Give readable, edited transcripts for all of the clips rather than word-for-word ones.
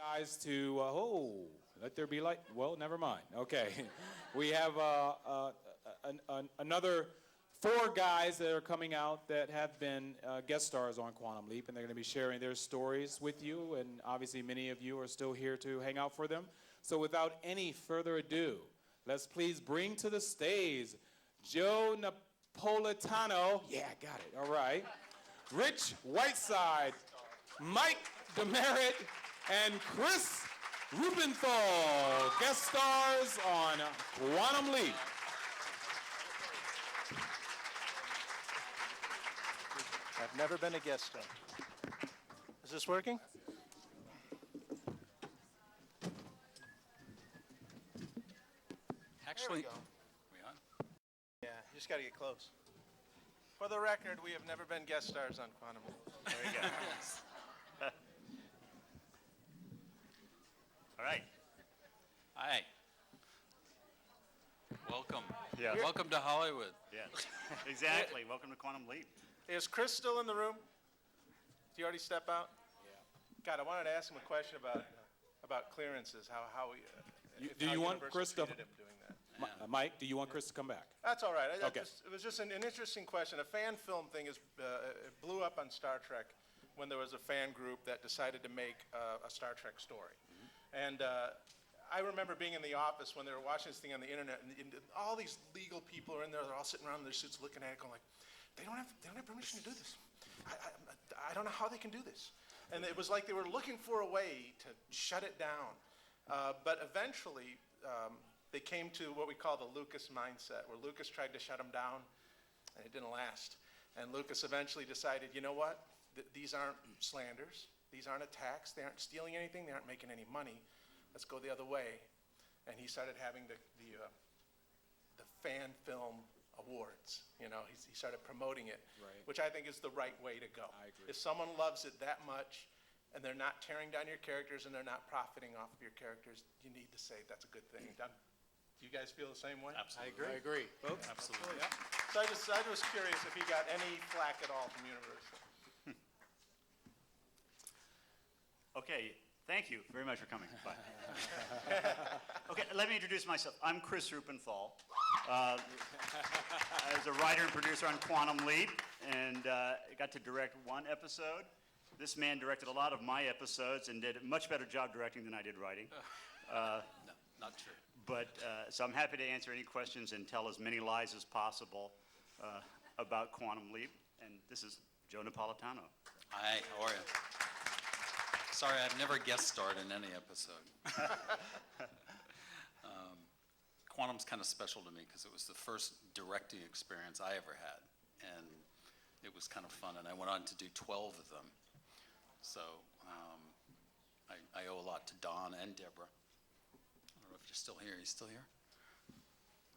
Guys, let there be light. Well, never mind. Okay, we have another 4 guys that are coming out that have been guest stars on Quantum Leap, and they're going to be sharing their stories with you. And obviously, many of you are still here to hang out for them. So, without any further ado, let's please bring to the stage Joe Napolitano. Yeah, got it. All right. Rich Whiteside, Mike Demerit, and Chris Rubenthal, guest stars on Quantum Leap. I've never been a guest star. Is this working? Actually, there we we on? Yeah, you just got to get close. For the record, we have never been guest stars on Quantum Leap. There you go. Yes. All right. Hi. Welcome. Yeah. Welcome to Hollywood. Yeah. Exactly. Welcome to Quantum Leap. Is Chris still in the room? Did he already step out? Yeah. God, I wanted to ask him a question about clearances. How we? Do you want Universal Chris to? treated him doing that. Mike, do you want Chris to come back? That's all right. Okay. It was just an interesting question. A fan film thing it blew up on Star Trek when there was a fan group that decided to make a Star Trek story. Mm-hmm. And I remember being in the office when they were watching this thing on the internet, and all these legal people are in there. They're all sitting around in their suits looking at it going like, they don't have permission to do this. I don't know how they can do this. And it was like they were looking for a way to shut it down. But eventually, they came to what we call the Lucas mindset, where Lucas tried to shut them down, and it didn't last. And Lucas eventually decided, you know what? These aren't slanders. These aren't attacks. They aren't stealing anything. They aren't making any money. Let's go the other way. And he started having the fan film awards. You know, he started promoting it, Right. which I think is the right way to go. I agree. If someone loves it that much, and they're not tearing down your characters and they're not profiting off of your characters, you need to say that's a good thing. Do you guys feel the same way? Absolutely. I agree. Folks? Absolutely. Yeah. So I was curious if he got any flack at all from Universal. Okay. Thank you very much for coming. Bye. Okay, let me introduce myself. I'm Chris Rubenthal. I was a writer and producer on Quantum Leap, and I got to direct 1 episode. This man directed a lot of my episodes and did a much better job directing than I did writing. No, not true. But so I'm happy to answer any questions and tell as many lies as possible about Quantum Leap. And this is Joe Napolitano. Hi, how are you? Sorry, I've never guest starred in any episode. Quantum's kind of special to me because it was the first directing experience I ever had. And it was kind of fun. And I went on to do 12 of them. So I owe a lot to Don and Deborah. I don't know if you're still here. Are you still here?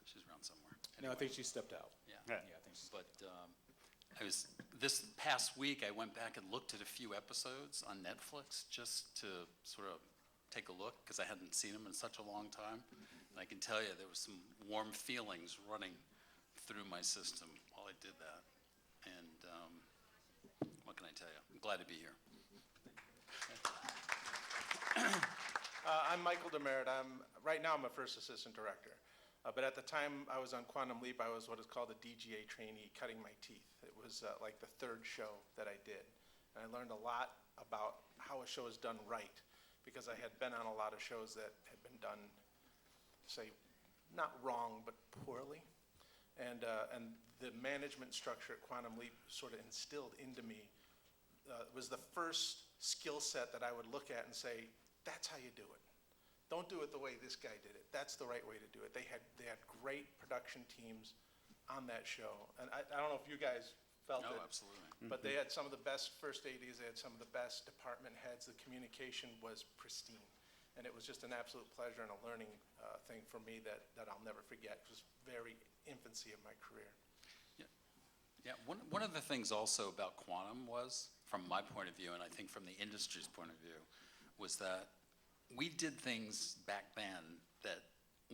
She's around somewhere. No, I think she stepped out. Yeah. Yeah. I think she's. But this past week, I went back and looked at a few episodes on Netflix just to sort of take a look because I hadn't seen them in such a long time. And I can tell you there was some warm feelings running through my system while I did that. And what can I tell you? I'm glad to be here. I'm Michael Demerit. Right now I'm a first assistant director. But at the time I was on Quantum Leap, I was what is called a DGA trainee, cutting my teeth. It was like the 3rd show that I did. And I learned a lot about how a show is done right, because I had been on a lot of shows that had been done, say, not wrong, but poorly. And the management structure at Quantum Leap sort of instilled into me, was the first skill set that I would look at and say, that's how you do it. Don't do it the way this guy did it. That's the right way to do it. They had great production teams on that show. And I don't know if you guys felt it. No, absolutely. But they had some of the best first ADs. They had some of the best department heads. The communication was pristine. And it was just an absolute pleasure and a learning thing for me that I'll never forget. It was very infancy of my career. Yeah, one of the things also about Quantum was, from my point of view, and I think from the industry's point of view, was that we did things back then that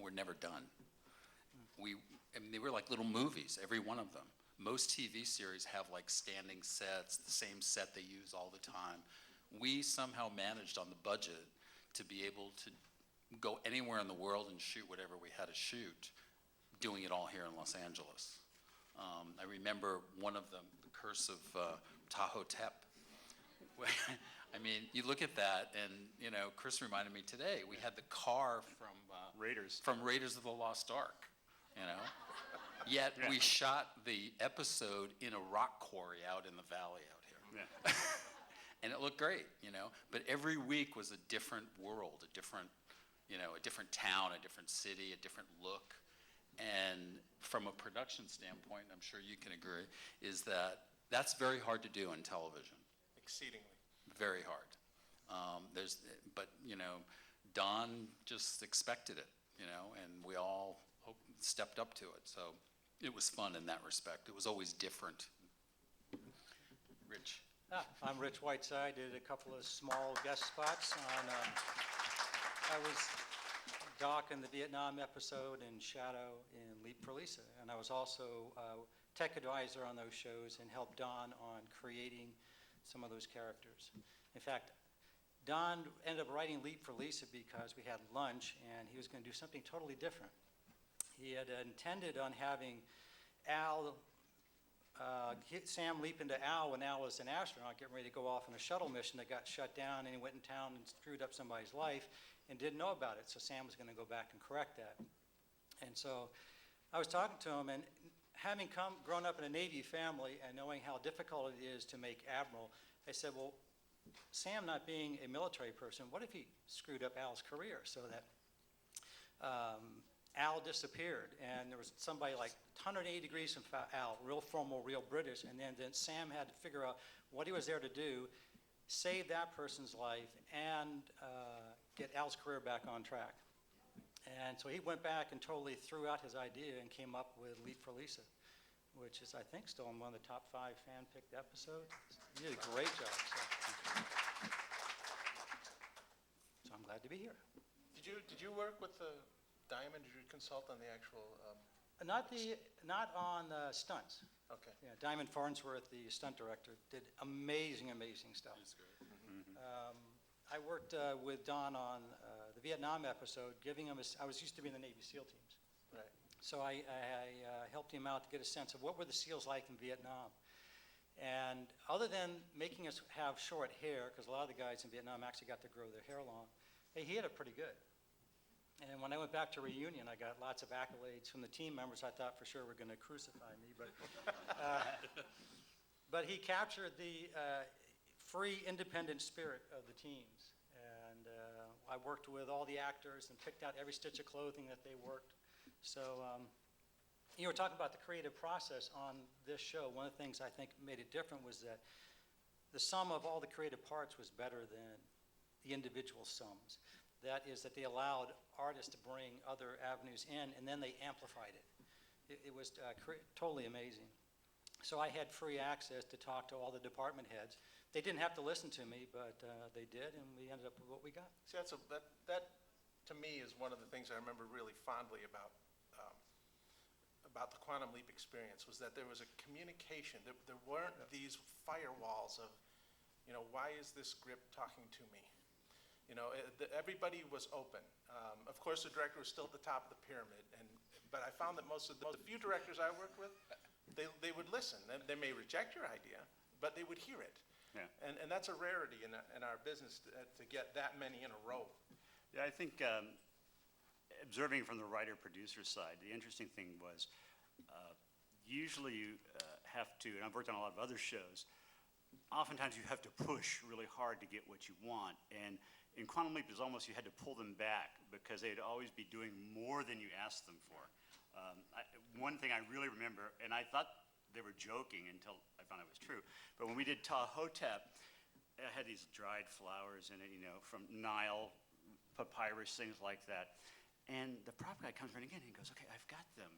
were never done. They were like little movies, every one of them. Most TV series have like standing sets, the same set they use all the time. We somehow managed on the budget to be able to go anywhere in the world and shoot whatever we had to shoot, doing it all here in Los Angeles. I remember one of them, The Curse of Tahoe Tep. I mean, you look at that, and you know, Chris reminded me today. We had the car from Raiders. from Raiders of the Lost Ark. You know, yet Yeah. we shot the episode in a rock quarry out in the valley out here. Yeah. And it looked great, you know. But every week was a different world, a different, you know, a different town, a different city, a different look. And from a production standpoint, I'm sure you can agree, is that that's very hard to do in television. Exceedingly. Very hard. But you know, Don just expected it, you know, and we all stepped up to it. So it was fun in that respect. It was always different. Rich. I'm Rich Whiteside. Did a couple of small guest spots on. I was Doc in the Vietnam episode and Shadow in Leap for Lisa, and I was also tech advisor on those shows and helped Don on creating some of those characters. In fact, Don ended up writing Leap for Lisa because we had lunch and he was going to do something totally different. He had intended on having Al. Sam leap into Al when Al was an astronaut getting ready to go off on a shuttle mission that got shut down, and he went in town and screwed up somebody's life and didn't know about it. So Sam was going to go back and correct that. And so I was talking to him, and having grown up in a Navy family and knowing how difficult it is to make admiral, I said, well, Sam not being a military person, what if he screwed up Al's career so that Al disappeared, and there was somebody like 180 degrees from Al, real formal, real British, and then Sam had to figure out what he was there to do, save that person's life, and get Al's career back on track. And so he went back and totally threw out his idea and came up with Leap for Lisa, which is, I think, still one of the top 5 fan-picked episodes. He did a great job. So I'm glad to be here. Did you work with the Diamond? Did you consult on the actual? Not on stunts. Okay. Yeah, Diamond Farnsworth, the stunt director, did amazing stuff. I worked with Don on the Vietnam episode, giving him I was used to be in the Navy SEAL teams. Right. So I helped him out to get a sense of what were the SEALs like in Vietnam. And other than making us have short hair, because a lot of the guys in Vietnam actually got to grow their hair long, hey, he had it pretty good. And when I went back to reunion, I got lots of accolades from the team members. I thought for sure were going to crucify me, but he captured the free, independent spirit of the teams. And I worked with all the actors and picked out every stitch of clothing that they worked. So you were talking about the creative process on this show. One of the things I think made it different was that the sum of all the creative parts was better than the individual sums. That is that they allowed artists to bring other avenues in, and then they amplified it. It was totally amazing. So I had free access to talk to all the department heads. They didn't have to listen to me, but they did, and we ended up with what we got. See, that to me is one of the things I remember really fondly about the Quantum Leap experience, was that there was a communication. There weren't these firewalls of, you know, why is this script talking to me? You know, everybody was open. Of course, the director was still at the top of the pyramid, but I found that most of the few directors I worked with, they would listen. They may reject your idea, but they would hear it. Yeah. And that's a rarity in our business to get that many in a row. Yeah, I think observing from the writer-producer side, the interesting thing was usually you have to, and I've worked on a lot of other shows, oftentimes you have to push really hard to get what you want. And in Quantum Leap, it's almost you had to pull them back because they'd always be doing more than you asked them for. One thing I really remember, and I thought they were joking until I found it was true, but when we did Tahoe Tep, it had these dried flowers in it, you know, from Nile, papyrus, things like that. And the prop guy comes running in and he goes, okay, I've got them.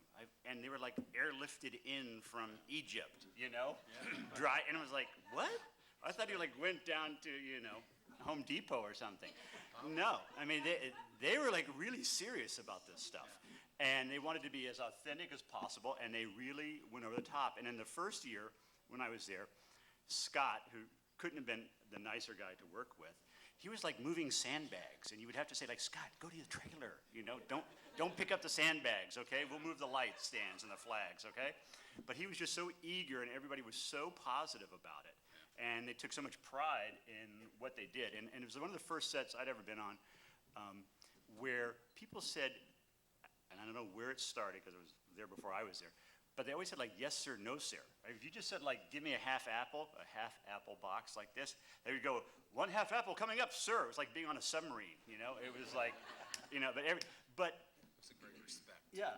And they were like airlifted in from Egypt, you know? Dry, and I was like, what? I thought you like went down to, you know, Home Depot or something. No, I mean, they were like really serious about this stuff. And they wanted to be as authentic as possible, and they really went over the top. And in the first year, when I was there, Scott, who couldn't have been the nicer guy to work with, he was like moving sandbags, and you would have to say like, Scott, go to the trailer, you know, don't pick up the sandbags, okay? We'll move the light stands and the flags, okay? But he was just so eager, and everybody was so positive about it, and they took so much pride in what they did. And it was one of the first sets I'd ever been on where people said, and I don't know where it started because it was there before I was there, but they always said like, yes, sir, no, sir. If you just said like, give me a half apple box like this, they would go, 1 half apple coming up, sir. It was like being on a submarine, you know? It was like, you know, but It's a great respect. yeah,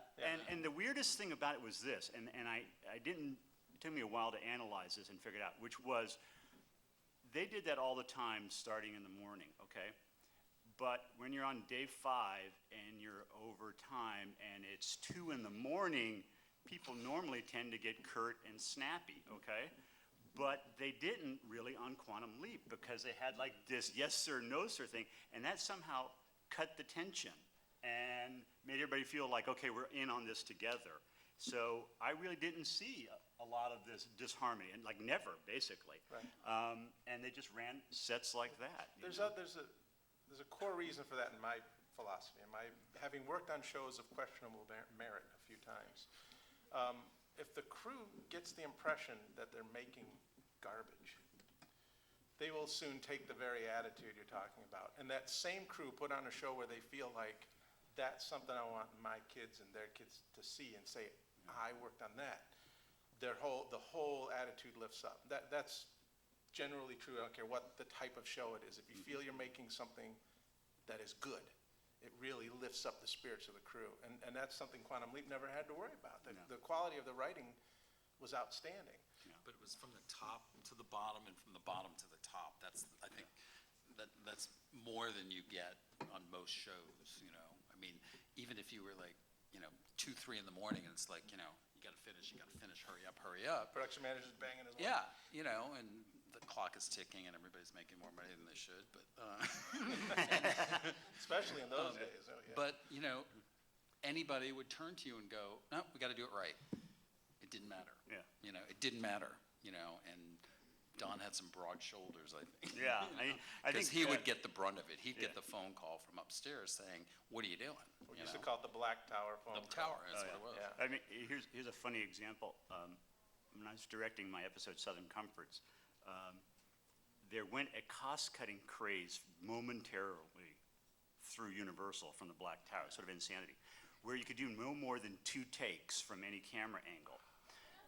and the weirdest thing about it was this, and I didn't, it took me a while to analyze this and figure it out, which was, they did that all the time starting in the morning, okay? But when you're on day 5 and you're over time and it's 2 in the morning, people normally tend to get curt and snappy, okay? But they didn't really on Quantum Leap because they had like this yes sir, no sir thing, and that somehow cut the tension and made everybody feel like, okay, we're in on this together. So I really didn't see a lot of this disharmony, and like never, basically. Right. And they just ran sets like that. you There's know? a core reason for that in my philosophy, having worked on shows of questionable merit a few times. If the crew gets the impression that they're making garbage, they will soon take the very attitude you're talking about. And that same crew put on a show where they feel like that's something I want my kids and their kids to see and say, I worked on that. The whole attitude lifts up. That's generally true. I don't care what the type of show it is. If you feel you're making something that is good, it really lifts up the spirits of the crew. And that's something Quantum Leap never had to worry about. The quality of the writing was outstanding. But it was from the top to the bottom and from the bottom to the top. That's, I think, that's more than you get on most shows, you know? I mean, even if you were like, you know, 2, 3 in the morning, and it's like, you know, you gotta finish, hurry up. Production manager's banging his Yeah, you know, and the clock is ticking and everybody's making more money than they should, but, especially in those days. Oh, yeah. but, you know, anybody would turn to you and go, no, we gotta do it right. It didn't matter. Yeah. You know, it didn't matter, you know, and Don had some broad shoulders, I think. Yeah, I Because think he would get the brunt of it. He'd get Yeah. the phone call from upstairs saying, what are you doing? We You used to know? call it the Black Tower phone The call. tower, that's what it was. Yeah. I mean, here's a funny example. When I was directing my episode Southern Comforts, there went a cost-cutting craze momentarily through Universal from the Black Tower, sort of insanity, where you could do no more than 2 takes from any camera angle.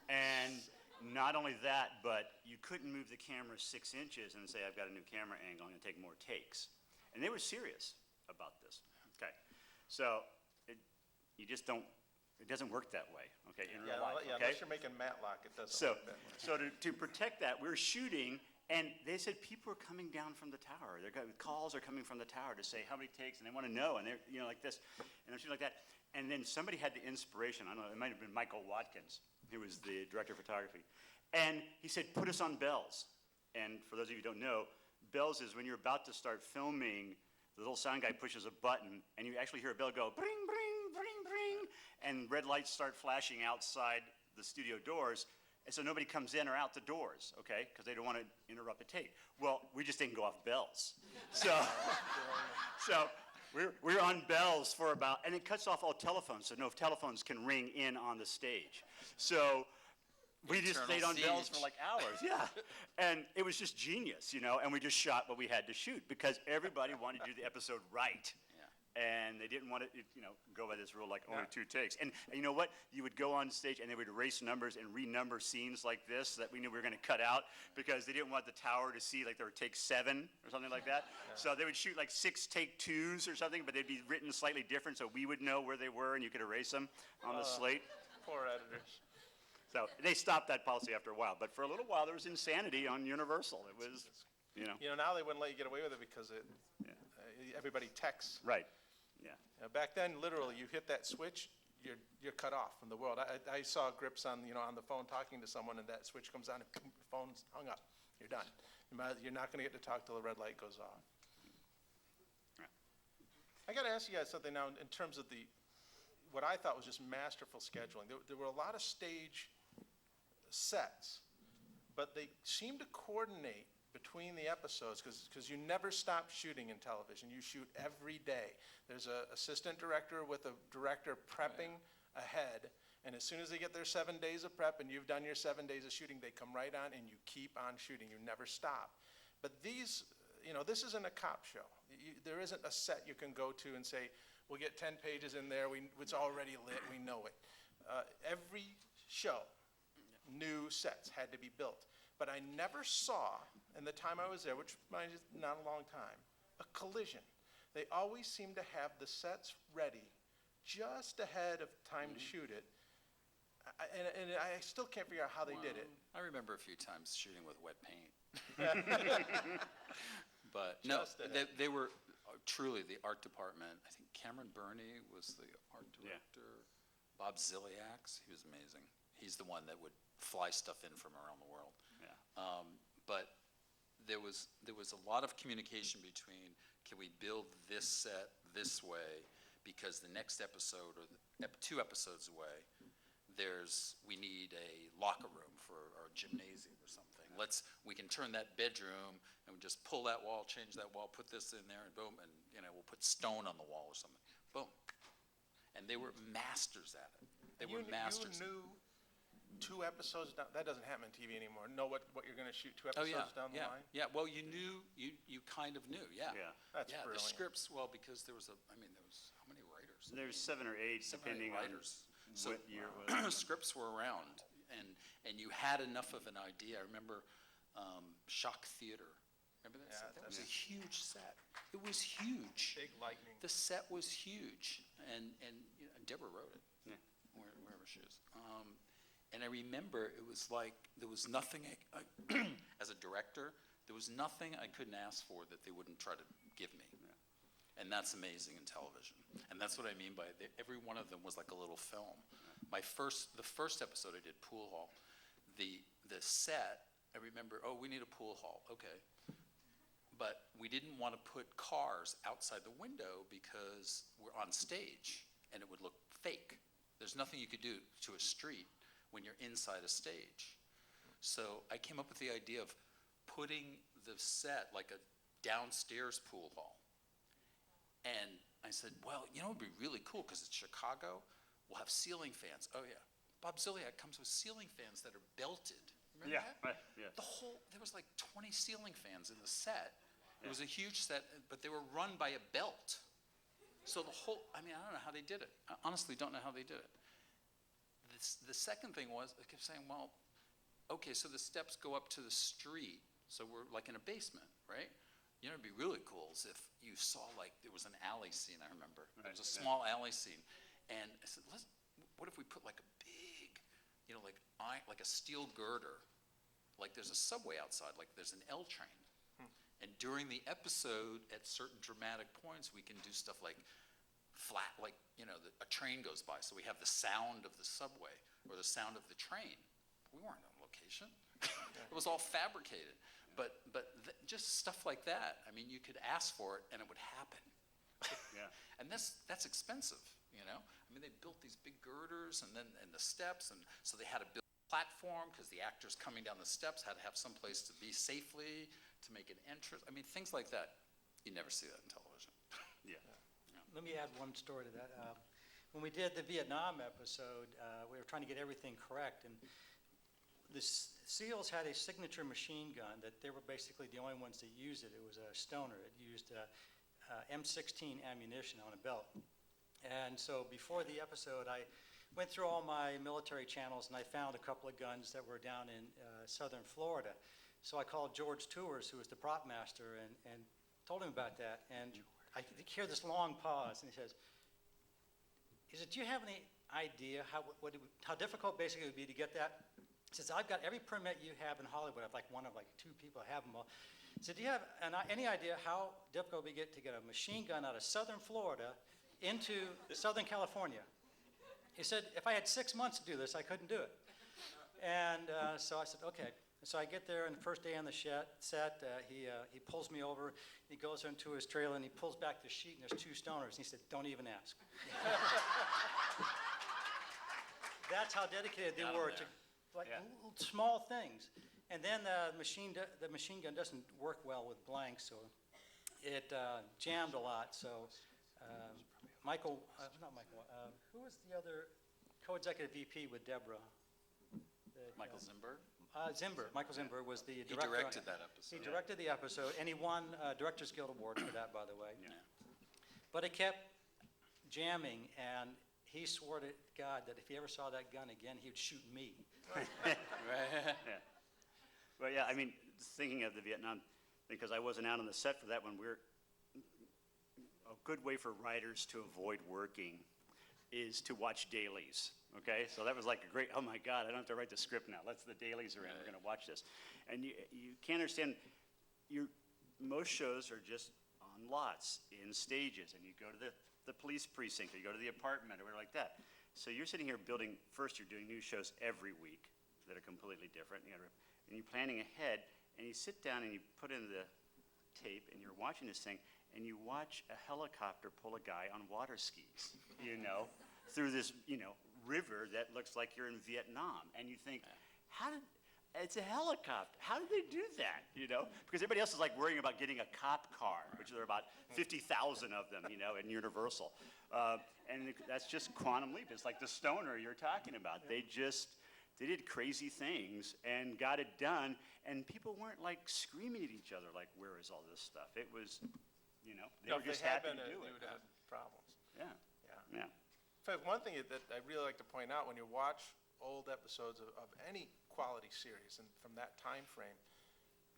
And not only that, but you couldn't move the camera 6 inches and say, I've got a new camera angle, I'm gonna take more takes. And they were serious about this, okay? So, you just don't, it doesn't work that way, okay, in real life, okay? Unless you're making Matlock, it doesn't So, work that way. so to protect that, we were shooting, and they said people are coming down from the tower. Calls are coming from the tower to say how many takes, and they want to know, and they're, you know, like this, and I'm shooting like that. And then somebody had the inspiration, I don't know, it might have been Michael Watkins, who was the director of photography, and he said, put us on bells. And for those of you who don't know, bells is when you're about to start filming, the little sound guy pushes a button, and you actually hear a bell go, bring, bring, bring, bring, and red lights start flashing outside the studio doors, and so nobody comes in or out the doors, okay, because they don't want to interrupt the tape. Well, we just didn't go off bells. So we're on bells for about, and it cuts off all telephones, so no telephones can ring in on the stage. So we just Internal stayed on bells siege. for like hours, yeah. And it was just genius, you know, and we just shot what we had to shoot because everybody wanted to do the episode right. And they didn't want to, you know, go by this rule like only 2 takes. And you know what? You would go on stage and they would erase numbers and renumber scenes like this that we knew we were going to cut out because they didn't want the tower to see like they were take 7 or something like that. So they would shoot like 6 take 2s or something, but they'd be written slightly different so we would know where they were and you could erase them on the slate. Poor editors. So they stopped that policy after a while. But for a little while, there was insanity on Universal. It was, you know, You know, now they wouldn't let you get away with it because everybody texts. right. Yeah. Back then, literally, you hit that switch, you're cut off from the world. I saw grips on, you know, on the phone talking to someone, and that switch comes on, and boom, your phone's hung up. You're done. You're not going to get to talk till the red light goes off. Right. I got to ask you guys something now in terms of what I thought was just masterful scheduling. There were a lot of stage sets, but they seemed to coordinate between the episodes, because you never stop shooting in television. You shoot every day. There's an assistant director with a director prepping ahead, and as soon as they get their 7 days of prep and you've done your 7 days of shooting, they come right on and you keep on shooting. You never stop. But these, this isn't a cop show. There isn't a set you can go to and say, we'll get 10 pages in there, it's already lit, we know it. Every show, new sets had to be built. But I never saw, in the time I was there, which is not a long time, a collision. They always seem to have the sets ready just ahead of time to shoot it. And I still can't figure out how they did it. I remember a few times shooting with wet paint. But no, Just ahead. they were truly the art department. I think Cameron Burney was the art director. Bob Ziliax, he was amazing. He's the one that would fly stuff in from around the world. Yeah. But there was a lot of communication between, can we build this set this way, because the next episode or 2 episodes away, we need a locker room for our gymnasium or something. We can turn that bedroom and we just pull that wall, change that wall, put this in there, and boom, and we'll put stone on the wall or something. Boom. And they were masters at it. They were masters. You knew 2 episodes down, that doesn't happen on TV anymore. Know what you're going to shoot 2 Oh, episodes yeah, down the yeah, line? yeah. Well, you knew, you kind of knew, yeah. Yeah. That's Yeah, the brilliant. scripts, well, because there was how many writers? There's 7 or 8, 7 or 8 depending on writers. So what year it was. scripts were around, and you had enough of an idea. I remember Shock Theater. Remember that Yeah, set? That was a that's- huge set. It was huge. Big lightning. The set was huge, and Deborah wrote it, Yeah. wherever she is. And I remember it was like there was nothing, as a director, there was nothing I couldn't ask for that they wouldn't try to give me. And that's amazing in television. And that's what I mean by every one of them was like a little film. The first episode I did, Pool Hall, the set, I remember, we need a pool hall, okay. But we didn't want to put cars outside the window because we're on stage and it would look fake. There's nothing you could do to a street when you're inside a stage. So I came up with the idea of putting the set like a downstairs pool hall. And I said, well, it would be really cool because it's Chicago. We'll have ceiling fans. Oh, yeah. Bob Ziliak comes with ceiling fans that are belted. Remember that? Right, yeah. There was like 20 ceiling fans in the set. It was a huge set, but they were run by a belt. So I don't know how they did it. I honestly don't know how they did it. The second thing was, I kept saying, well, okay, so the steps go up to the street. So we're like in a basement, right? It'd be really cool is if you saw there was an alley scene, I remember. There was a small alley scene. And I said, what if we put like a big, like a steel girder, like there's a subway outside, like there's an L train. And during the episode, at certain dramatic points, we can do stuff like flat, a train goes by. So we have the sound of the subway or the sound of the train. We weren't on location. It was all fabricated. But just stuff like that. I mean, you could ask for it and it would happen. Yeah. And that's expensive, I mean, they built these big girders and the steps, and so they had to build a platform because the actors coming down the steps had to have some place to be safely, to make an entrance. I mean, things like that. You never see that in television. Yeah. Let me add one story to that. When we did the Vietnam episode, we were trying to get everything correct, and the SEALs had a signature machine gun that they were basically the only ones that used it. It was a Stoner. It used M16 ammunition on a belt. And so before the episode, I went through all my military channels and I found a couple of guns that were down in southern Florida. So I called George Tours, who was the prop master, and told him about that. And I hear this long pause, and he says, do you have any idea how difficult basically it would be to get that? He says, I've got every permit you have in Hollywood. I've one of 2 people have them all. He said, do you have any idea how difficult it would be to get a machine gun out of southern Florida into Southern California? He said, if I had 6 months to do this, I couldn't do it. And so I said, okay. So I get there, and the first day on the set, he pulls me over. He goes into his trailer, and he pulls back the sheet, and there's 2 stoners. And he said, don't even ask. That's how dedicated they were to small things. And then the machine gun doesn't work well with blanks, so it jammed a lot. So Michael, not Michael, who was the other co-executive VP with Deborah? Michael Zimberg? Michael Zimberg was the He director. directed that episode. He directed the episode, and he won Directors Guild Award for that, by the way. Yeah. But it kept jamming, and he swore to God that if he ever saw that gun again, he would shoot me. Yeah. Well, yeah, I mean, thinking of the Vietnam, because I wasn't out on the set for that one, a good way for writers to avoid working is to watch dailies, okay? So that was like a great, oh my God, I don't have to write the script now. The dailies are in, we're gonna watch this. And you can't understand, most shows are just on lots, in stages, and you go to the police precinct, or you go to the apartment, or whatever like that. So you're sitting here building, first you're doing new shows every week that are completely different, and you're planning ahead, and you sit down and you put in the tape, and you're watching this thing, and you watch a helicopter pull a guy on water skis, through this, river that looks like you're in Vietnam, and you think, it's a helicopter. How did they do that? Because everybody else is like worrying about getting a cop car, which there are about 50,000 of them, in Universal. And that's just Quantum Leap. It's like the stoner you're talking about. They did crazy things and got it done, and people weren't like screaming at each other like, where is all this stuff? It was, they were just happy to do you it. would have problems. Yeah, Yeah. yeah. In fact, one thing that I really like to point out when you watch old episodes of any quality series and from that time frame,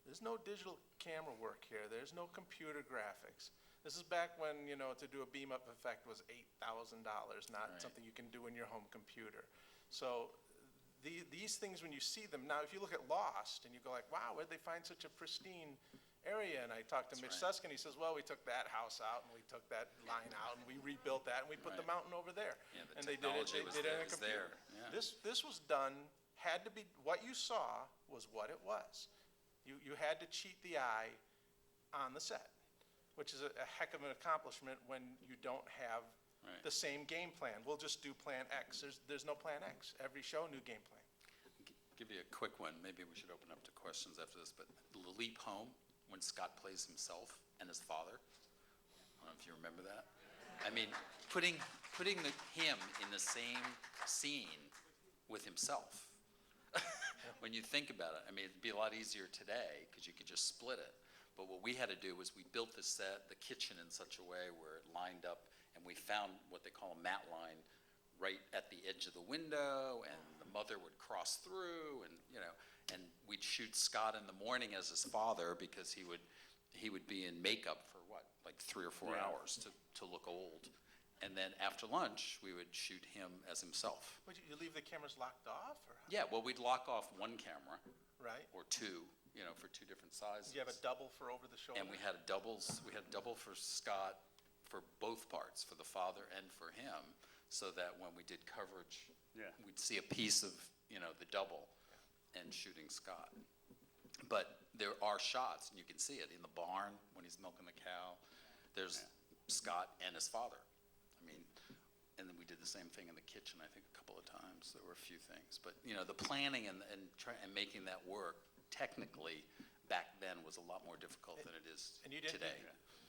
there's no digital camera work here. There's no computer graphics. This is back when, to do a beam up effect was $8,000, not Right. something you can do in your home computer. So these things, when you see them, now if you look at Lost and you go like, wow, where'd they find such a pristine area? And I talked to That's Mitch right. Susskind, he says, well, we took that house out and we took that line out and we rebuilt that and we put the Right. mountain over there. Yeah, the And they did it, technology they was did it there- in a was computer. there, yeah. This was done, had to be, what you saw was what it was. You had to cheat the eye on the set, which is a heck of an accomplishment when you don't have Right. the same game plan. We'll just do plan X. There's no plan X. Every show, new game plan. Give you a quick one. Maybe we should open up to questions after this, but The Leap Home, when Scott plays himself and his father. I don't know if you remember that. I mean, putting him in the same scene with himself. When you think about it, I mean, it'd be a lot easier today because you could just split it. But what we had to do was we built the set, the kitchen in such a way where it lined up, and we found what they call a mat line right at the edge of the window, and the mother would cross through, and and we'd shoot Scott in the morning as his father because he would be in makeup for what, like 3 or 4 Yeah. hours to look old, and then after lunch we would shoot him as himself. Would you leave the cameras locked off, or Yeah, well, we'd lock off one camera right? or two, for 2 different sizes. Did you have a double for over the shoulder? And we had a double for Scott for both parts, for the father and for him, so that when we did coverage, Yeah. we'd see a piece of, the double and shooting Scott. But there are shots, and you can see it in the barn when he's milking the cow. There's Scott and his father. I mean, and then we did the same thing in the kitchen, I think, a couple of times. There were a few things. But, the planning and making that work technically back then was a lot more difficult than it is And you didn't, today.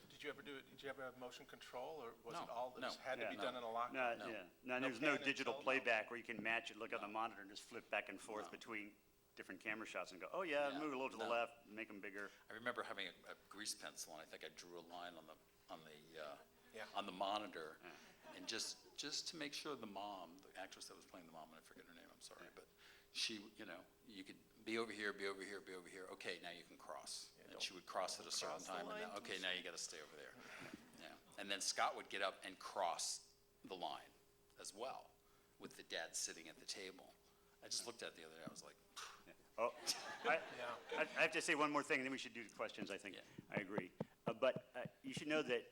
did you ever do it, did you ever have motion control, or was No, it all, no. this had to Yeah, be no. done in a lock? No, No. yeah. No, No there's no pan and digital tilt, no. playback where you can match it, look at the monitor, and just flip back and forth No. between different camera shots and go, oh yeah, Yeah, move a little to the no. left, make them bigger. I remember having a grease pencil, and I think I drew a line Yeah. on the monitor, and just to make sure the mom, the actress that was playing the mom, and I forget her name, I'm sorry, but she, you could be over here, be over here, be over here. Okay, now you can cross, and she would cross at a certain cross the time, and line now, too okay, now you got to stay over there. Yeah, and then Scott would get up and cross the line as well, with the dad sitting at the table. I just looked at it the other day. I was like, Oh, I have to say one more thing, and then we should do the questions, I think. Yeah. I agree. But you should know that,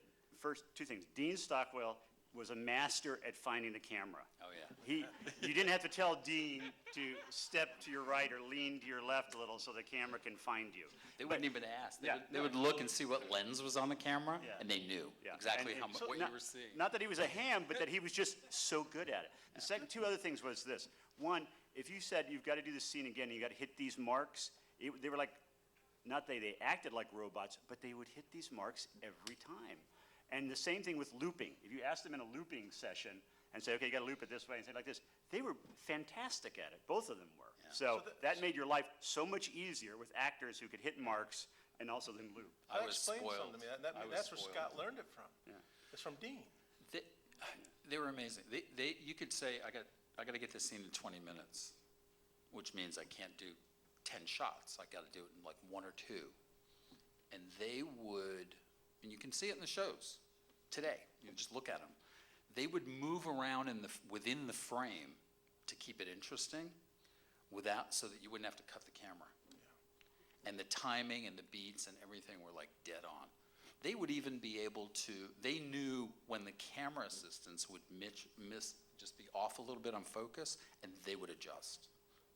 first, 2 things. Dean Stockwell was a master at finding the camera. oh yeah. You didn't have to tell Dean to step to your right or lean to your left a little so the camera can find you. They wouldn't even ask. Yeah. They would look and see what lens was on the camera, Yeah. and they knew Yeah. exactly And- how and much, so what not- you were seeing. Not that he was a ham, but that he was just so good at it. The second 2 other things was this. One, if you said you've got to do the scene again, you got to hit these marks, They were like, not they acted like robots, but they would hit these marks every time. And the same thing with looping. If you asked them in a looping session and say, okay, you got to loop it this way and say it like this, they were fantastic at it. Both of them were. So that made your life so much easier with actors who could hit marks and also then loop. I That was explains spoiled. something to me. I was That's where spoiled. Scott learned it from. Yeah. It's from Dean. They were amazing. You could say, I got to get this scene in 20 minutes, which means I can't do 10 shots. I got to do it in like 1 or 2. And they would, and you can see it in the shows today. You just look at them. They would move around within the frame to keep it interesting, so that you wouldn't have to cut the camera. And the timing and the beats and everything were like dead on. They would even be able to, they knew when the camera assistants would just be off a little bit on focus, and they would adjust.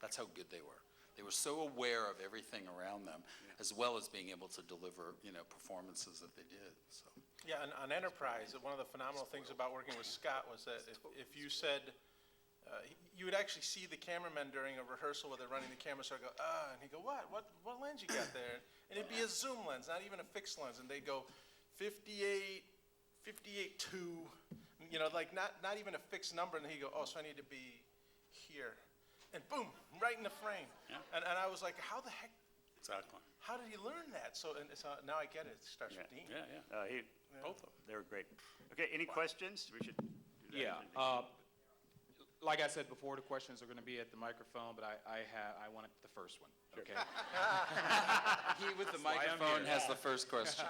That's how good they were. They were so aware of everything around them, as well as being able to deliver, performances that they did, so. Yeah, on Enterprise, one of the phenomenal things about working with Scott was that if you said, you would actually see the cameramen during a rehearsal where they're running the camera, start go, and he'd go, what lens you got there? And it'd be a zoom lens, not even a fixed lens, and they'd go 58, 58.2, like not even a fixed number, and he'd go, oh, so I need to be here. And boom, right in the frame. Yeah. And I was like, how the heck, Exactly. how did he learn that? So now I get it, it starts Yeah. with Dean. Yeah. Both of them. They were great. Okay, any questions? We should do that. Yeah. Like I said before, the questions are going to be at the microphone, but I wanted the first one. Okay. He with the why I'm microphone here. has the first question.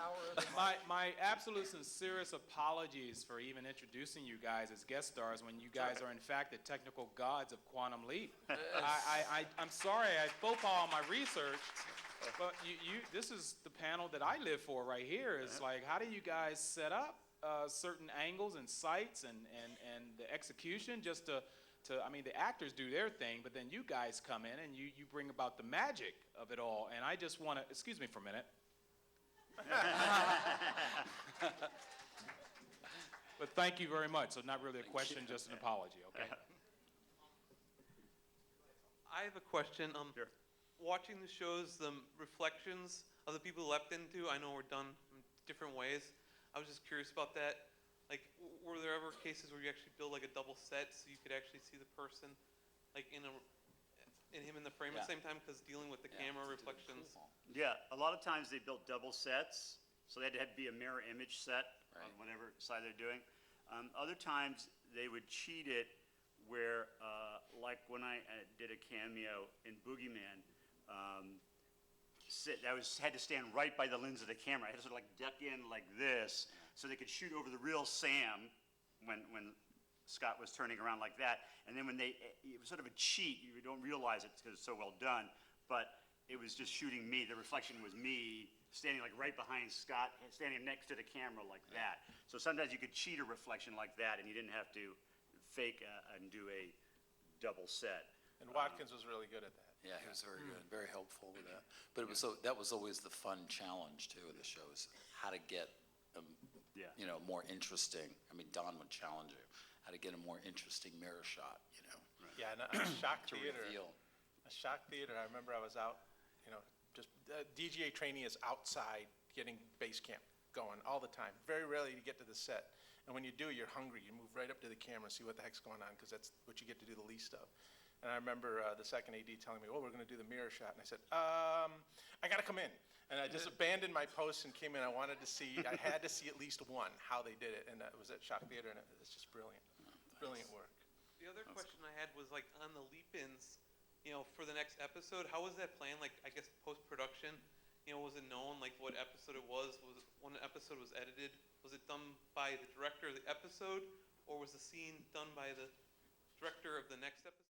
My absolute sincerest apologies for even introducing you guys as guest stars when you guys are in fact the technical gods of Quantum Leap. I'm sorry, I faux pas on my research, but this is the panel that I live for right here. Is like, how do you guys set up certain angles and sights and the execution just to I mean, the actors do their thing, but then you guys come in and you bring about the magic of it all. And I just want to, excuse me for a minute. But thank you very much. So not really a question, just an apology, okay? I have a question. Sure. Watching the shows, the reflections of the people leapt into, I know were done in different ways. I was just curious about that. Like, were there ever cases where you actually build like a double set so you could actually see the person, like in him in the frame at the Yeah. same time? Because dealing with the camera reflections. Yeah, a lot of times they built double sets, so they had to be a mirror image set on Right. whatever side they're doing. Other times they would cheat it where, like when I did a cameo in Boogeyman, had to stand right by the lens of the camera. I had to sort of like duck in like this so they could shoot over the real Sam when Scott was turning around like that. And then it was sort of a cheat. You don't realize it because it's so well done, but it was just shooting me. The reflection was me standing like right behind Scott, standing next to the camera like that. So sometimes you could cheat a reflection like that and you didn't have to fake and do a double set. And Watkins was really good at that. Yeah, he was very good, very helpful with that. But that was always the fun challenge too of the show, is how to get Yeah. more interesting. I mean, Don would challenge you, how to get a more interesting mirror shot, Yeah, and a shock to theater. reveal. A shock theater. I remember I was out, just DGA training is outside getting base camp going all the time. Very rarely you get to the set. And when you do, you're hungry. You move right up to the camera, see what the heck's going on, because that's what you get to do the least of. And I remember the second AD telling me, oh, we're going to do the mirror shot. And I said, I got to come in. And I just abandoned my post and came in. I had to see at least one, how they did it. And that was at Shock Theater, and it's just brilliant. Brilliant work. The other question I had was like on the leap-ins, for the next episode, how was that planned? Like, I guess post-production, was it known like what episode it was? Was it when the episode was edited? Was it done by the director of the episode, or was the scene done by the director of the next episode?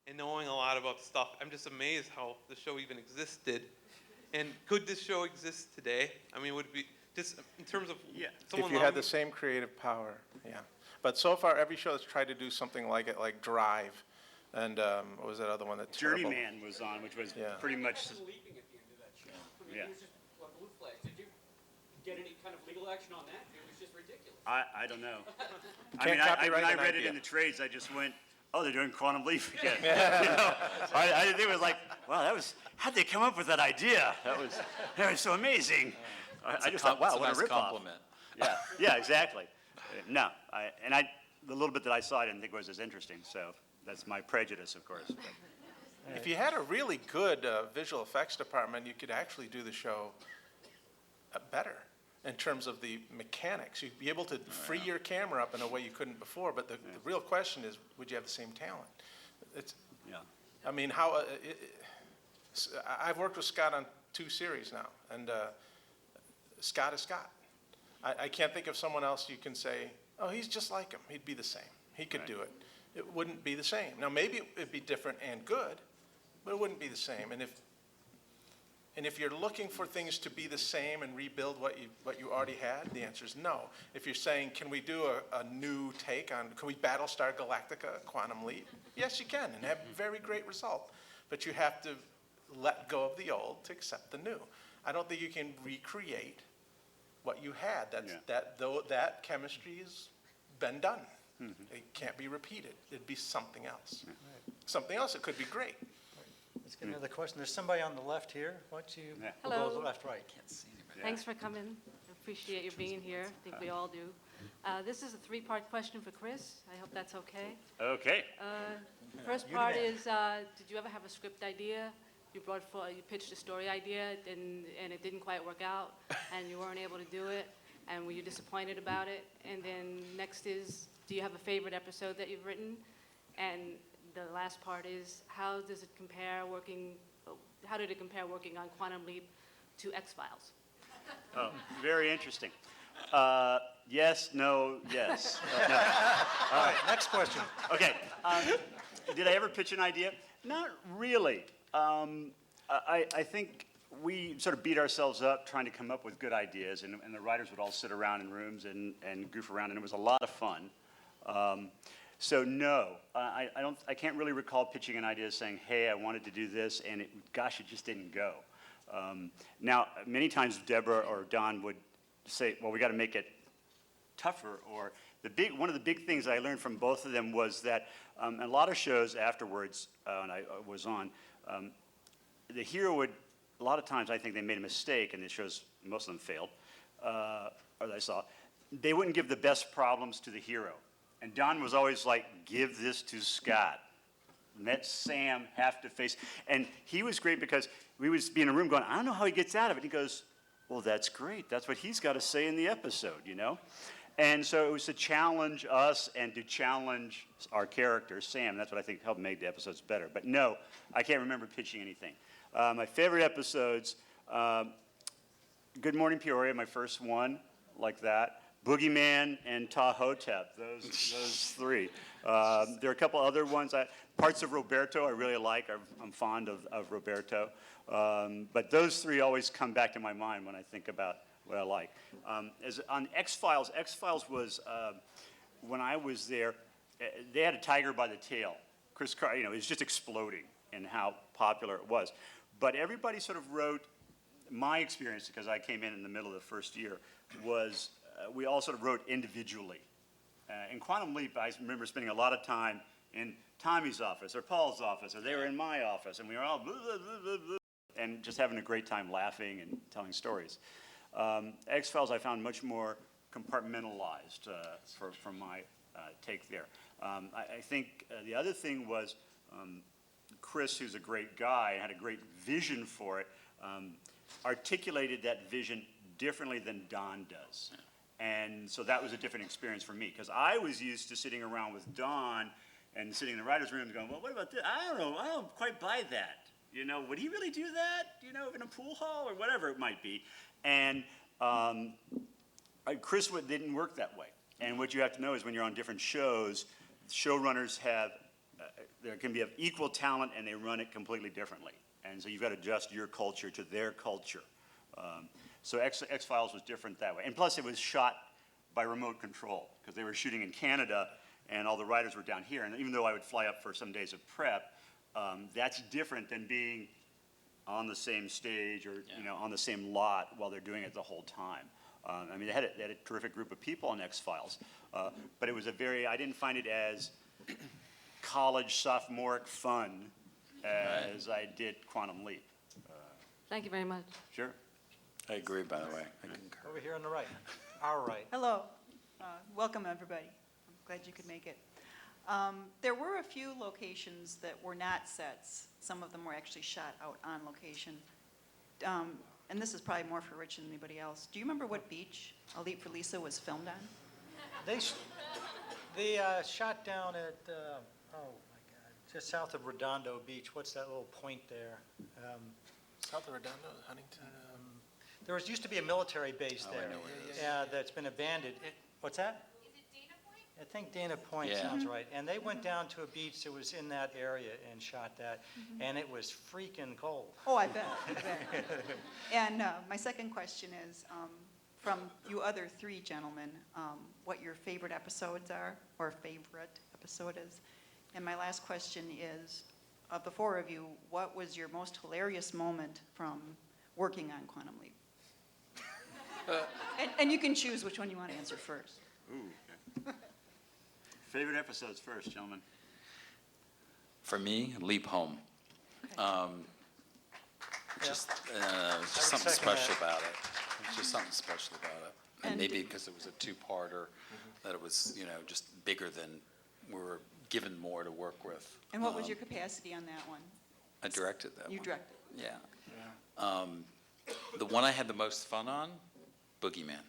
And knowing a lot about stuff, I'm just amazed how the show even existed. And could this show exist today? I mean, would it be just in terms of someone If you had allowing- the same creative power, yeah. But so far, every show that's tried to do something like it, like Drive, and what was that other one? That terrible- Journeyman was on, which was Yeah. pretty much, Leaping at the end of that show. I mean, Yeah. it was just a blue flag. Did you get any kind of legal action on that? It was just ridiculous. I don't know. can't copyright when I an read it idea. in the trades, I just went, oh, they're doing Quantum Leap again. I think it was like, wow, how'd they come up with that idea? That was so amazing. I just thought, wow, what a nice ripoff. compliment. Yeah, exactly. No, the little bit that I saw, I didn't think was as interesting, so that's my prejudice, of course. But. If you had a really good visual effects department, you could actually do the show better in terms of the mechanics. You'd be able to free your camera up in a way you couldn't before, but the real question is, would you have the same talent? Yeah. I mean, I've worked with Scott on 2 series now, and Scott is Scott. I can't think of someone else you can say, oh, he's just like him. He'd be the same. He could do it. It wouldn't be the same. Now, maybe it'd be different and good, but it wouldn't be the same. And if you're looking for things to be the same and rebuild what you already had, the answer is no. If you're saying, can we do a new take on, can we Battlestar Galactica, Quantum Leap? Yes, you can, and have very great result. But you have to let go of the old to accept the new. I don't think you can recreate what you had. That chemistry has been done. It can't be repeated. It'd be something else. Something else that could be great. Let's get another question. There's somebody on the left here. Why don't you we'll go Hello. left, right? Thanks for coming. I appreciate you being here. I think we all do. This is a 3-part question for Chris. I hope that's okay. Okay. First part is, did you ever have a script idea? You pitched a story idea, and it didn't quite work out, and you weren't able to do it, and were you disappointed about it? And then next is, do you have a favorite episode that you've written? And the last part is, how did it compare working on Quantum Leap to X-Files? Oh, very interesting. Yes, no, yes. No. All right, next question. Okay. Did I ever pitch an idea? Not really. I think we sort of beat ourselves up trying to come up with good ideas, and the writers would all sit around in rooms and goof around, and it was a lot of fun. So no, I can't really recall pitching an idea saying, hey, I wanted to do this, and it just didn't go. Now, many times Deborah or Don would say, well, we got to make it tougher, or one of the big things I learned from both of them was that a lot of shows afterwards, when I was on, the hero would, a lot of times I think they made a mistake, and the shows, most of them failed, or that I saw, they wouldn't give the best problems to the hero. And Don was always like, give this to Scott. Let Sam have to face, and he was great because we would be in a room going, I don't know how he gets out of it. He goes, well, that's great. That's what he's got to say in the episode, you know? And so it was to challenge us and to challenge our character, Sam. That's what I think helped make the episodes better. But no, I can't remember pitching anything. My favorite episodes, Good Morning Peoria, my first one, like that. Boogeyman and Tahotep, those 3. There are a couple other ones. Parts of Roberto I really like. I'm fond of Roberto. But those 3 always come back to my mind when I think about what I like. On X-Files, X-Files was, when I was there, they had a tiger by the tail. Chris Carr, it was just exploding in how popular it was. But everybody sort of wrote, my experience, because I came in the middle of the first year, was we all sort of wrote individually. In Quantum Leap, I remember spending a lot of time in Tommy's office or Paul's office, or they were in my office, and we were all blah, blah, blah, blah, blah, and just having a great time laughing and telling stories. X-Files I found much more compartmentalized from my take there. I think the other thing was Chris, who's a great guy and had a great vision for it, articulated that vision differently than Don does. Yeah. And so that was a different experience for me, because I was used to sitting around with Don and sitting in the writer's room going, well, what about this? I don't know, I don't quite buy that. Would he really do that, in a pool hall or whatever it might be? And Chris didn't work that way. And what you have to know is when you're on different shows, showrunners there can be of equal talent and they run it completely differently. And so you've got to adjust your culture to their culture. So X-Files was different that way. And plus it was shot by remote control because they were shooting in Canada and all the writers were down here. And even though I would fly up for some days of prep, that's different than being on the same stage or on the same lot while they're doing it the whole time. They had a terrific group of people on X-Files, but it was I didn't find it as college sophomoric fun as I did Quantum Leap. Thank you very much. Sure. I agree, by the way. I concur. Over here on the right, our right. Hello. Welcome, everybody. I'm glad you could make it. There were a few locations that were not sets. Some of them were actually shot out on location. And this is probably more for Rich than anybody else. Do you remember what beach A Leap for Lisa was filmed on? They shot down at, oh my God, just south of Redondo Beach. What's that little point there? South of Redondo, Huntington. There used to be a military base Oh, I there. know where it is. Yeah, that's been abandoned. What's that? Is it Dana Point? I think Dana Point Yeah. sounds right. And they went down to a beach that was in that area and shot that, and it was freaking cold. Oh, I bet, I bet. And my second question is, from you other three gentlemen, what your favorite episodes are, or favorite episode is. And my last question is, of the four of you, what was your most hilarious moment from working on Quantum Leap? And you can choose which one you want to answer first. Ooh, okay. Favorite episodes first, gentlemen. For me, Leap Home. Just something second special that. about it. There's just something special about it. And And- maybe because it was a two-parter, that it was, just bigger than we were given more to work with. And what was your capacity on that one? I directed that You one. directed. Yeah. The one I had the most fun on, Boogeyman.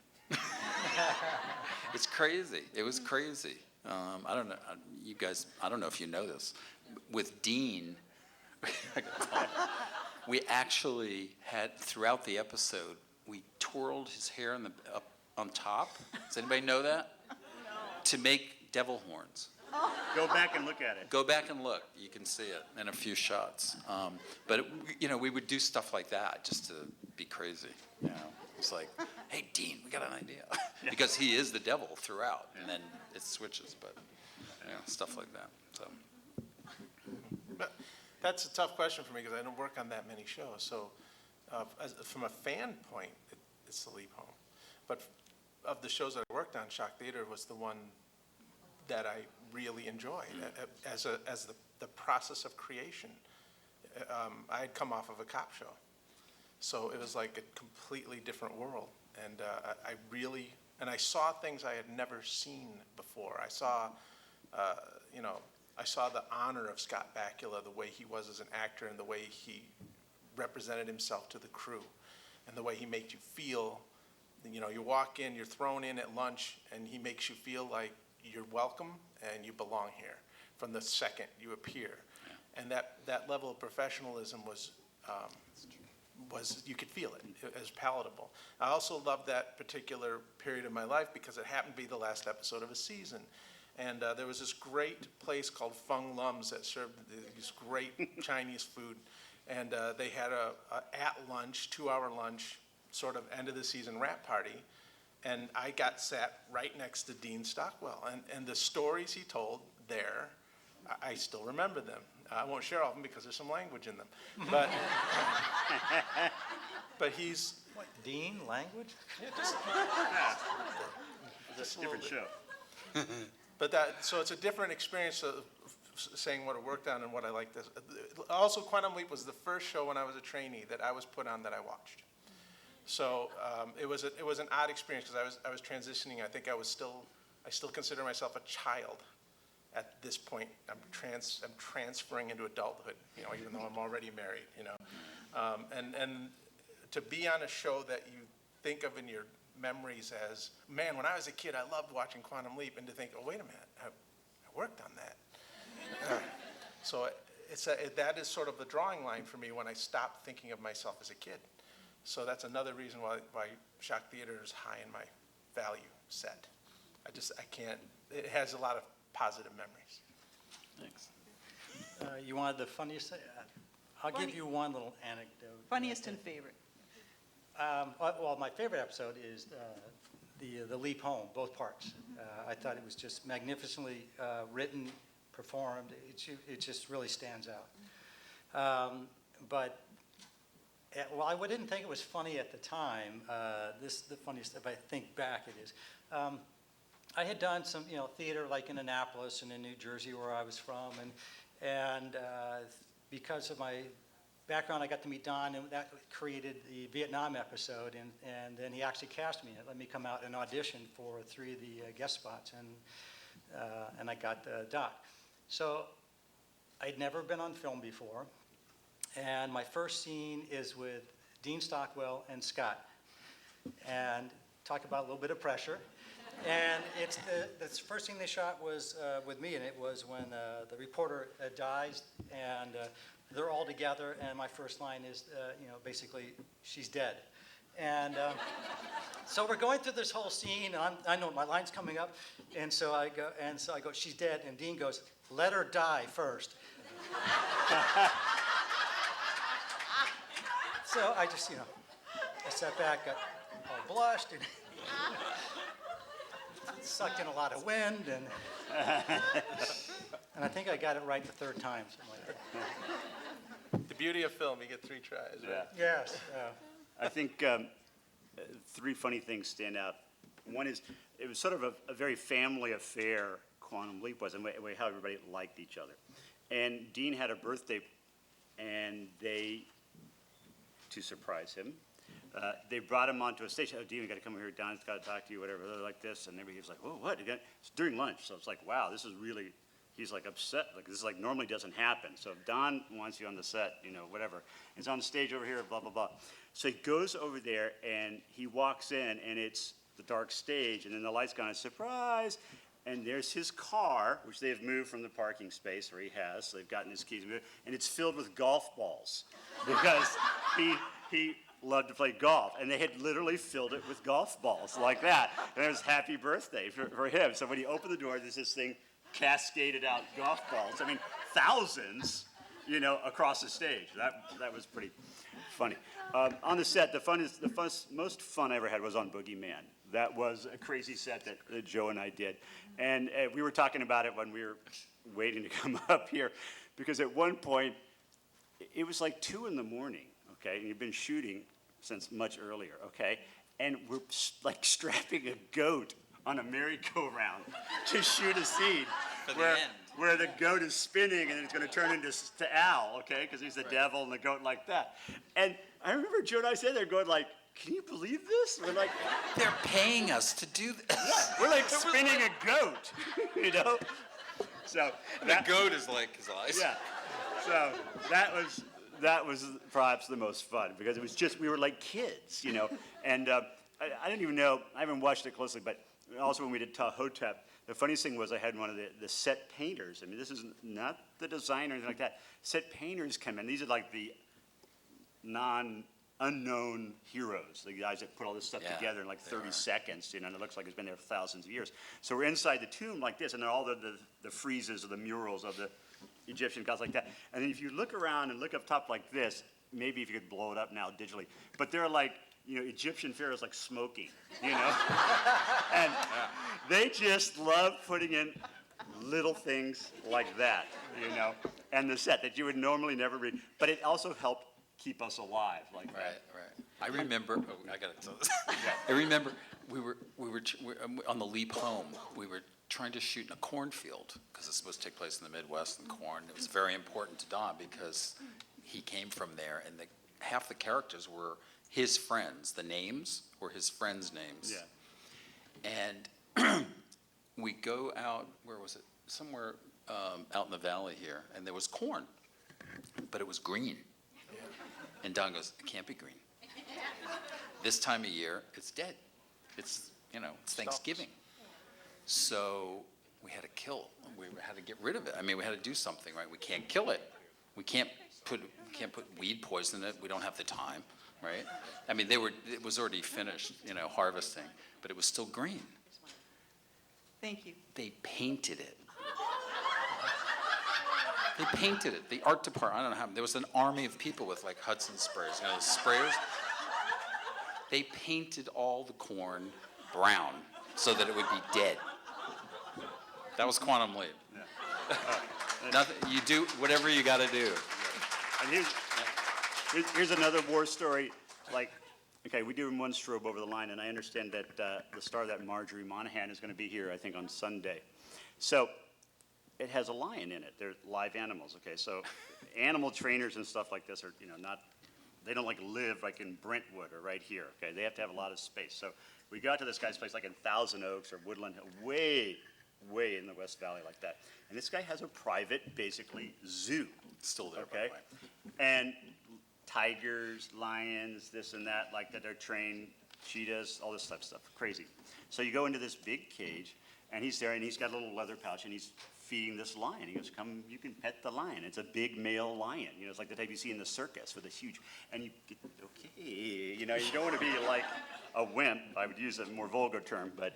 It's crazy. It was crazy. I don't know, you guys, I don't know if you know this. With Dean, we actually had, throughout the episode, we twirled his hair up on top. Does anybody know that? No. To make devil horns. Go back and look at it. Go back and look. You can see it in a few shots. But we would do stuff like that just to be crazy. It's like, hey, Dean, we got an idea, because he is the devil throughout, and then it switches. But stuff like that. So But that's a tough question for me because I don't work on that many shows. So from a fan point, it's The Leap Home. But of the shows that I worked on, Shock Theater was the one that I really enjoyed as the process of creation. I had come off of a cop show. So it was like a completely different world. And I saw things I had never seen before. I saw the honor of Scott Bakula, the way he was as an actor and the way he represented himself to the crew and the way he made you feel. You walk in, you're thrown in at lunch, and he makes you feel like you're welcome and you belong here from the second you appear. Yeah. And that level of professionalism was you could feel it. It was palatable. I also loved that particular period of my life because it happened to be the last episode of a season. And there was this great place called Fung Lum's that served these great Chinese food. And they had a at lunch, 2-hour lunch, sort of end of the season wrap party. And I got sat right next to Dean Stockwell. And the stories he told there, I still remember them. I won't share all of them because there's some language in them. But, but he's... What, Dean, language? It's a different show. But so it's a different experience of saying what I worked on and what I liked. Also, Quantum Leap was the first show when I was a trainee that I was put on that I watched. So it was an odd experience because I was transitioning. I think I still consider myself a child at this point. I'm transferring into adulthood, even though I'm already married, and to be on a show that you think of in your memories as, man, when I was a kid, I loved watching Quantum Leap, and to think, oh, wait a minute, I worked on that. So that is sort of the drawing line for me when I stopped thinking of myself as a kid. So that's another reason why Shock Theater is high in my value set. I can't, it has a lot of positive memories. thanks. You wanted the funniest? I'll give you one little anecdote. Funniest and favorite. Well, my favorite episode is the Leap Home, both parts. I thought it was just magnificently written, performed. It just really stands out. But well, I didn't think it was funny at the time. The funniest, if I think back, it is. I had done some, theater like in Annapolis and in New Jersey where I was from, and because of my background, I got to meet Don, and that created the Vietnam episode, and then he actually cast me and let me come out and audition for 3 of the guest spots, and I got the doc. So I'd never been on film before, and my first scene is with Dean Stockwell and Scott, and talk about a little bit of pressure. And it's the first thing they shot was with me, and it was when the reporter dies, and they're all together, and my first line is, basically, she's dead. And so we're going through this whole scene, and I know my line's coming up, and so I go, she's dead, and Dean goes, let her die first. So I just, I sat back, got all blushed, and sucked in a lot of wind, and I think I got it right the 3rd time, something like that. The beauty of film, you get 3 tries, right? Yes. I think 3 funny things stand out. One is, it was sort of a very family affair, Quantum Leap was, and how everybody liked each other. And Dean had a birthday, and to surprise him, they brought him onto a stage. Oh, Dean, we got to come over here. Don's got to talk to you, whatever, like this. And everybody was like, oh, what? It's during lunch. So it's like, wow, this is really, he's like upset. Like, this is like normally doesn't happen. So if Don wants you on the set, whatever. He's on the stage over here, blah, blah, blah. So he goes over there, and he walks in, and it's the dark stage, and then the lights go on, surprise. And there's his car, which they have moved from the parking space where he has. So they've gotten his keys moved, and it's filled with golf balls because he loved to play golf, and they had literally filled it with golf balls like that. And it was happy birthday for him. So when he opened the door, there's this thing cascaded out golf balls. I mean, thousands, across the stage. That was pretty funny. On the set, the most fun I ever had was on Boogeyman. That was a crazy set that Joe and I did. And we were talking about it when we were waiting to come up here, because at one point, it was like 2 in the morning, okay? And you've been shooting since much earlier, okay? And we're like strapping a goat on a merry-go-round to shoot a scene where the goat is spinning and it's going to turn into Al, okay? Because he's the devil and the goat like that. And I remember Joe and I sitting there going like, can you believe this? We're like, They're paying us to do this. yeah, we're like spinning a goat, So The goat is like his eyes. yeah, so that was perhaps the most fun because it was just, we were like kids, And I didn't even know, I haven't watched it closely, but also when we did Tahotep, the funniest thing was I had one of the set painters. I mean, this is not the designer or anything like that. Set painters come in. These are like the unknown heroes, the guys that put all this stuff together in like 30 seconds, and it looks like it's been there for thousands of years. So we're inside the tomb like this, and then all the friezes or the murals of the Egyptian gods like that. And then if you look around and look up top like this, maybe if you could blow it up now digitally, but they're like, Egyptian pharaohs like smoking, And they just love putting in little things like that, and the set that you would normally never read. But it also helped keep us alive like that. Right. I remember, I got to tell this. I remember we were on the leap home, we were trying to shoot in a cornfield because it's supposed to take place in the Midwest and corn. It was very important to Don because he came from there, and half the characters were his friends. The names were his friends' names. Yeah. And we go out, where was it? Somewhere out in the valley here, and there was corn, but it was green. And Don goes, it can't be green. This time of year, it's dead. It's Thanksgiving. So we had to kill. We had to get rid of it. I mean, we had to do something, right? We can't kill it. We can't put weed poison in it. We don't have the time, right? I mean, it was already finished, harvesting, but it was still green. Thank you. They painted it. They painted it. The art department, I don't know how, there was an army of people with like Hudson sprayers, the sprayers. They painted all the corn brown so that it would be dead. That was Quantum Leap. Nothing, you do whatever you got to do. And here's another war story. Like, Okay, we do one strobe over the line, and I understand that the star of that, Marjorie Monahan, is going to be here, I think, on Sunday. So it has a lion in it. They're live animals, okay? So animal trainers and stuff like this are, not, they don't like live like in Brentwood or right here, okay? They have to have a lot of space. So we got to this guy's place like in Thousand Oaks or Woodland Hill, way in the West Valley like that. And this guy has a private, basically, zoo. It's still there, by Okay? the way. And tigers, lions, this and that, like that they're trained, cheetahs, all this type of stuff, crazy. So you go into this big cage, and he's there, and he's got a little leather pouch, and he's feeding this lion. He goes, come, you can pet the lion. It's a big male lion. It's like the type you see in the circus with a huge, and you get, okay, you don't want to be like a wimp. I would use a more vulgar term, but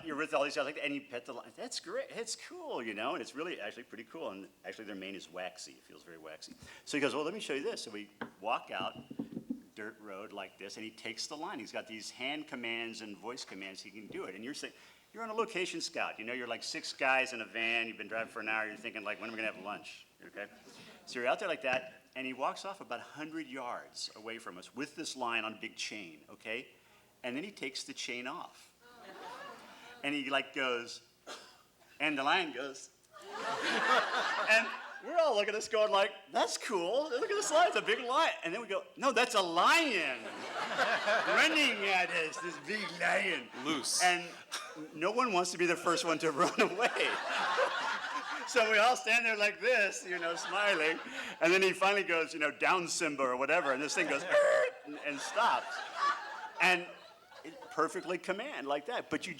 you're with all these guys like that, and you pet the lion. That's great. It's cool, and it's really actually pretty cool. And actually, their mane is waxy. It feels very waxy. So he goes, well, let me show you this. So we walk out dirt road like this, and he takes the line. He's got these hand commands and voice commands. He can do it. And you're saying, you're on a location scout. You're like 6 guys in a van. You've been driving for an hour. You're thinking, like, when are we going to have lunch? Okay? So you're out there like that, and he walks off about 100 yards away from us with this line on a big chain, okay? And then he takes the chain off. And he, like, goes, and the lion goes. And we're all looking at this going like, that's cool. Look at this lion. It's a big lion. And then we go, no, that's a lion running at us, this big lion. Loose. And no one wants to be the first one to run away. So we all stand there like this, smiling. And then he finally goes, down Simba or whatever. And this thing goes, and stops. And it perfectly command like that. But you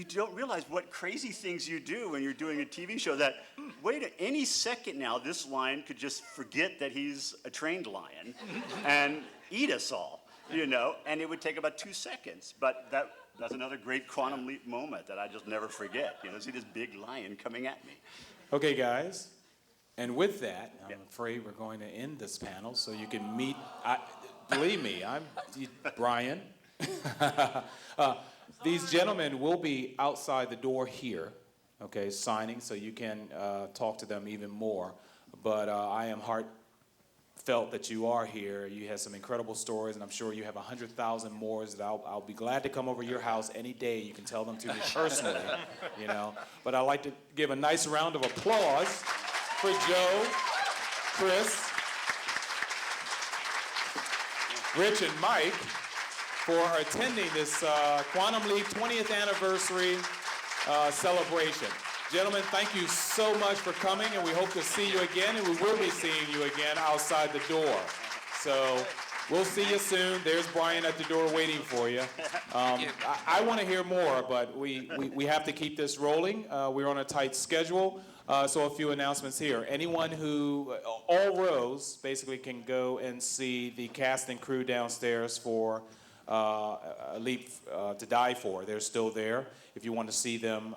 don't realize what crazy things you do when you're doing a TV show that, wait, any second now, this lion could just forget that he's a trained lion and eat us all, and it would take about 2 seconds. But that's another great quantum leap moment that I just never forget. See this big lion coming at me. Okay, guys. And with that, I'm afraid we're going to end this panel so you can meet, believe me, I'm Brian. These gentlemen will be outside the door here, okay, signing, so you can talk to them even more. But I am heartfelt that you are here. You have some incredible stories, and I'm sure you have 100,000 more that I'll be glad to come over to your house any day. You can tell them to me personally, But I'd like to give a nice round of applause for Joe, Chris, Rich, and Mike for attending this Quantum Leap 20th anniversary celebration. Gentlemen, thank you so much for coming, and we hope to see you again, and we will be seeing you again outside the door. So we'll see you soon. There's Brian at the door waiting for you. I want to hear more, but we have to keep this rolling. We're on a tight schedule, so a few announcements here. Anyone who, all rows, basically can go and see the cast and crew downstairs for a Leap to Die For. They're still there. If you want to see them,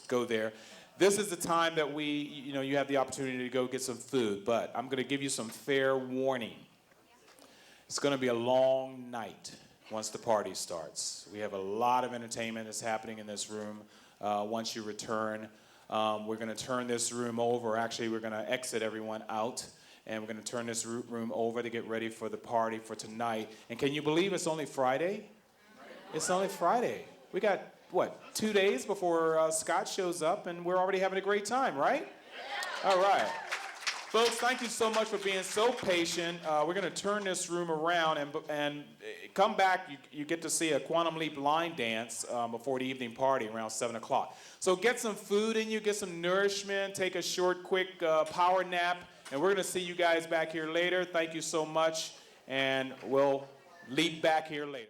go there. This is the time that you have the opportunity to go get some food, but I'm going to give you some fair warning. It's going to be a long night once the party starts. We have a lot of entertainment that's happening in this room. Once you return, we're going to turn this room over. Actually, we're going to exit everyone out. And we're going to turn this room over to get ready for the party for tonight. And can you believe it's only Friday? It's only Friday. We got, 2 days before Scott shows up, and we're already having a great time, right? All right. Folks, thank you so much for being so patient. We're going to turn this room around and come back. You get to see a Quantum Leap line dance before the evening party around 7 o'clock. So get some food in you, get some nourishment, take a short, quick power nap. And we're going to see you guys back here later. Thank you so much, and we'll leap back here later.